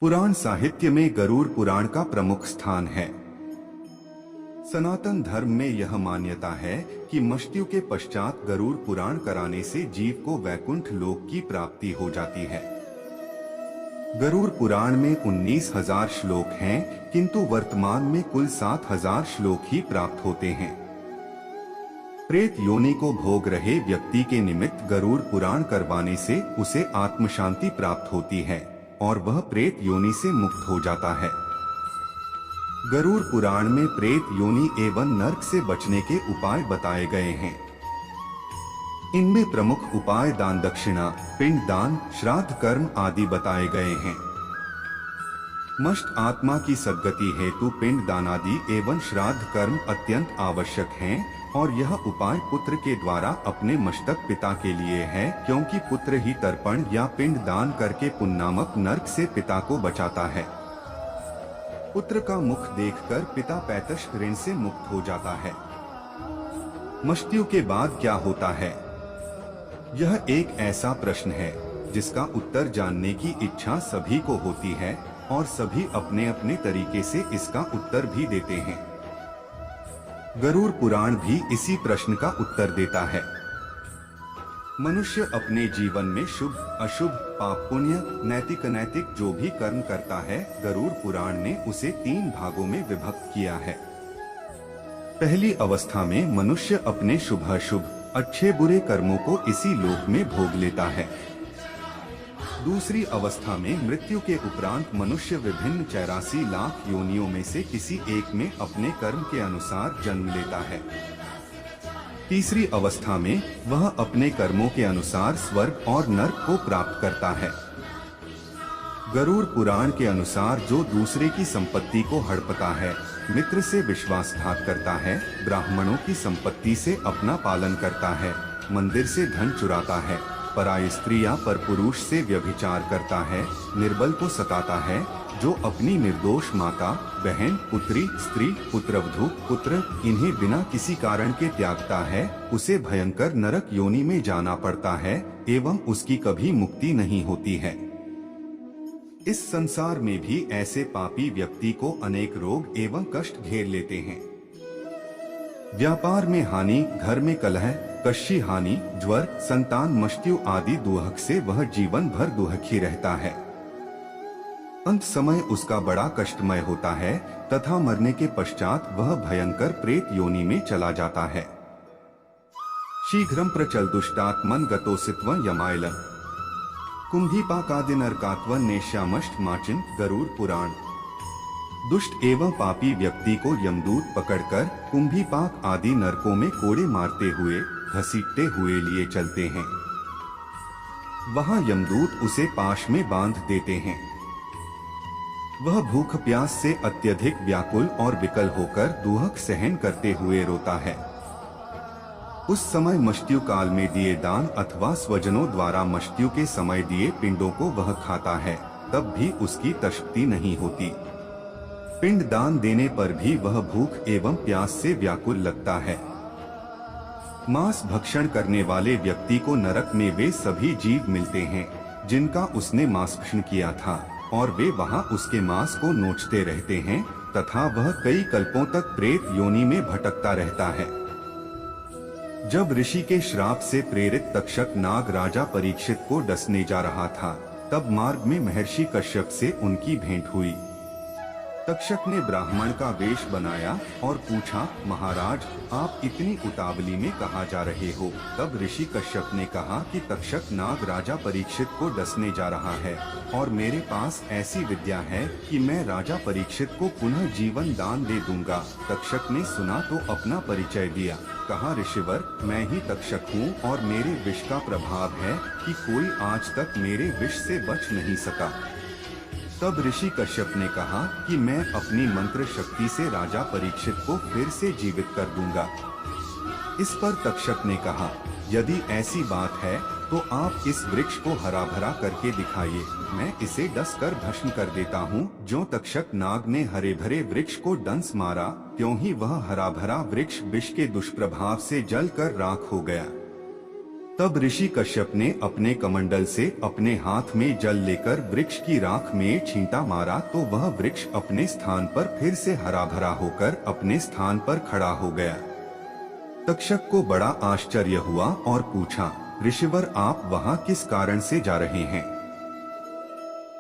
पुराण साहित्य में गरुड़ पुराण का प्रमुख स्थान है। सनातन धर्म में यह मान्यता है कि मृत्यु के पश्चात गरुड़ पुराण कराने से जीव को वैकुंठ लोक की प्राप्ति हो जाती है। गरुड़ पुराण में 19,000 श्लोक हैं, किंतु वर्तमान में कुल 7,000 श्लोक ही प्राप्त होते हैं। प्रेत योनि को भोग रहे व्यक्ति के निमित्त गरुड़ पुराण करवाने से उसे आत्म शांति प्राप्त होती है और वह प्रेत योनि से मुक्त हो जाता है। गरुड़ पुराण में प्रेत योनि एवं नरक से बचने के उपाय बताए गए हैं। इनमें प्रमुख उपाय दान दक्षिणा, पिंड दान, श्राद्ध कर्म आदि बताए गए हैं। मष्ट आत्मा की सद्गति हेतु पिंड दान आदि एवं श्राद्ध कर्म अत्यंत आवश्यक हैं और यह उपाय पुत्र के द्वारा अपने मस्तक पिता के लिए है, क्योंकि पुत्र ही तर्पण या पिंड दान करके पुण्यनामक नरक से पिता को बचाता है। पुत्र का मुख देखकर पिता पैतश ऋण से मुक्त हो जाता है। मृत्यु के बाद क्या होता है? यह एक ऐसा प्रश्न है जिसका उत्तर जानने की इच्छा सभी को होती है और सभी अपने अपने तरीके से इसका उत्तर भी देते हैं। गरुड़ पुराण भी इसी प्रश्न का उत्तर देता है। मनुष्य अपने जीवन में शुभ अशुभ, पाप पुण्य, नैतिक अनैतिक जो भी कर्म करता है, गरुड़ पुराण ने उसे 3 भागों में विभक्त किया है। पहली अवस्था में मनुष्य अपने शुभ अशुभ, अच्छे बुरे कर्मों को इसी लोक में भोग लेता है। दूसरी अवस्था में मृत्यु के उपरांत मनुष्य विभिन्न 84 लाख योनियों में से किसी एक में अपने कर्म के अनुसार जन्म लेता है। तीसरी अवस्था में वह अपने कर्मों के अनुसार स्वर्ग और नरक को प्राप्त करता है। गरुड़ पुराण के अनुसार जो दूसरे की संपत्ति को हड़पता है, मित्र से विश्वासघात करता है, ब्राह्मणों की संपत्ति से अपना पालन करता है, मंदिर से धन चुराता है, पराई स्त्री या परपुरुष से व्यभिचार करता है, निर्बल को सताता है, जो अपनी निर्दोष माता, बहन, पुत्री, स्त्री, पुत्रवधू, पुत्र इन्हें बिना किसी कारण के त्यागता है, उसे भयंकर नरक योनि में जाना पड़ता है एवं उसकी कभी मुक्ति नहीं होती है। इस संसार में भी ऐसे पापी व्यक्ति को अनेक रोग एवं कष्ट घेर लेते हैं। व्यापार में हानि, घर में कलह, कष्टी हानि, ज्वर, संतान मृत्यु आदि दुहक से वह जीवन भर दुहखी रहता है। अंत समय उसका बड़ा कष्टमय होता है तथा मरने के पश्चात वह भयंकर प्रेत योनि में चला जाता है। शीघ्रम प्रचल दुष्टात्मन गतोसित्व यमाइल कुंभीपाकादि नरकात्व नेश्यामष्ट माचिन। गरुड़ पुराण। दुष्ट एवं पापी व्यक्ति को यमदूत पकड़कर कुंभीपाक आदि नरकों में कोड़े मारते हुए, घसीटते हुए लिए चलते हैं। वहां यमदूत उसे पाश में बांध देते हैं। वह भूख प्यास से अत्यधिक व्याकुल और विकल होकर दुहक सहन करते हुए रोता है। उस समय मृत्यु काल में दिए दान अथवा स्वजनों द्वारा मृत्यु के समय दिए पिंडों को वह खाता है, तब भी उसकी तृप्ति नहीं होती। पिंड दान देने पर भी वह भूख एवं प्यास से व्याकुल लगता है। मांस भक्षण करने वाले व्यक्ति को नरक में वे सभी जीव मिलते हैं जिनका उसने मांस भक्षण किया था और वे वहां उसके मांस को नोचते रहते हैं तथा वह कई कल्पों तक प्रेत योनि में भटकता रहता है। जब ऋषि के श्राप से प्रेरित तक्षक नाग राजा परीक्षित को डसने जा रहा था, तब मार्ग में महर्षि कश्यप से उनकी भेंट हुई। तक्षक ने ब्राह्मण का वेश बनाया और पूछा, महाराज आप इतनी उतावली में कहाँ जा रहे हो? तब ऋषि कश्यप ने कहा कि तक्षक नाग राजा परीक्षित को डसने जा रहा है और मेरे पास ऐसी विद्या है कि मैं राजा परीक्षित को पुनः जीवन दान दे दूंगा। तक्षक ने सुना तो अपना परिचय दिया। कहा, ऋषिवर मैं ही तक्षक हूँ और मेरे विष का प्रभाव है कि कोई आज तक मेरे विष से बच नहीं सका। तब ऋषि कश्यप ने कहा कि मैं अपनी मंत्र शक्ति से राजा परीक्षित को फिर से जीवित कर दूंगा। इस पर तक्षक ने कहा, यदि ऐसी बात है तो आप इस वृक्ष को हरा भरा करके दिखाइए, मैं इसे डस कर भस्म कर देता हूँ। जो तक्षक नाग ने हरे भरे वृक्ष को डंस मारा, त्यों ही वह हरा भरा वृक्ष विष के दुष्प्रभाव से जल कर राख हो गया। तब ऋषि कश्यप ने अपने कमंडल से अपने हाथ में जल लेकर वृक्ष की राख में छींटा मारा तो वह वृक्ष अपने स्थान पर फिर से हरा भरा होकर अपने स्थान पर खड़ा हो गया। तक्षक को बड़ा आश्चर्य हुआ और पूछा, ऋषिवर आप वहाँ किस कारण से जा रहे हैं?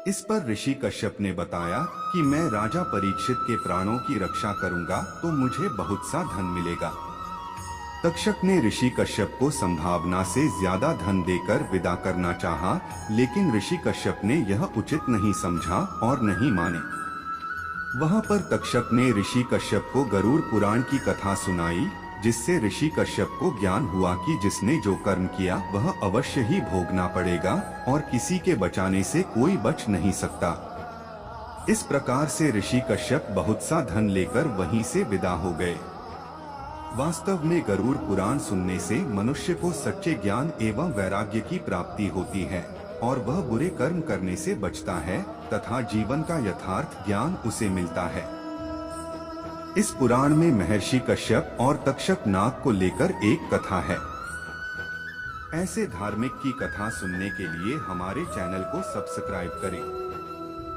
इस पर ऋषि कश्यप ने बताया कि मैं राजा परीक्षित के प्राणों की रक्षा करूंगा तो मुझे बहुत सा धन मिलेगा। तक्षक ने ऋषि कश्यप को संभावना से ज्यादा धन देकर विदा करना चाहा, लेकिन ऋषि कश्यप ने यह उचित नहीं समझा और नहीं माने। वहां पर तक्षक ने ऋषि कश्यप को गरुड़ पुराण की कथा सुनाई, जिससे ऋषि कश्यप को ज्ञान हुआ कि जिसने जो कर्म किया वह अवश्य ही भोगना पड़ेगा और किसी के बचाने से कोई बच नहीं सकता। इस प्रकार से ऋषि कश्यप बहुत सा धन लेकर वहीं से विदा हो गए। वास्तव में गरुड़ पुराण सुनने से मनुष्य को सच्चे ज्ञान एवं वैराग्य की प्राप्ति होती है और वह बुरे कर्म करने से बचता है तथा जीवन का यथार्थ ज्ञान उसे मिलता है। इस पुराण में महर्षि कश्यप और तक्षक नाग को लेकर एक कथा है। ऐसे धार्मिक की कथा सुनने के लिए हमारे चैनल को सब्सक्राइब करें।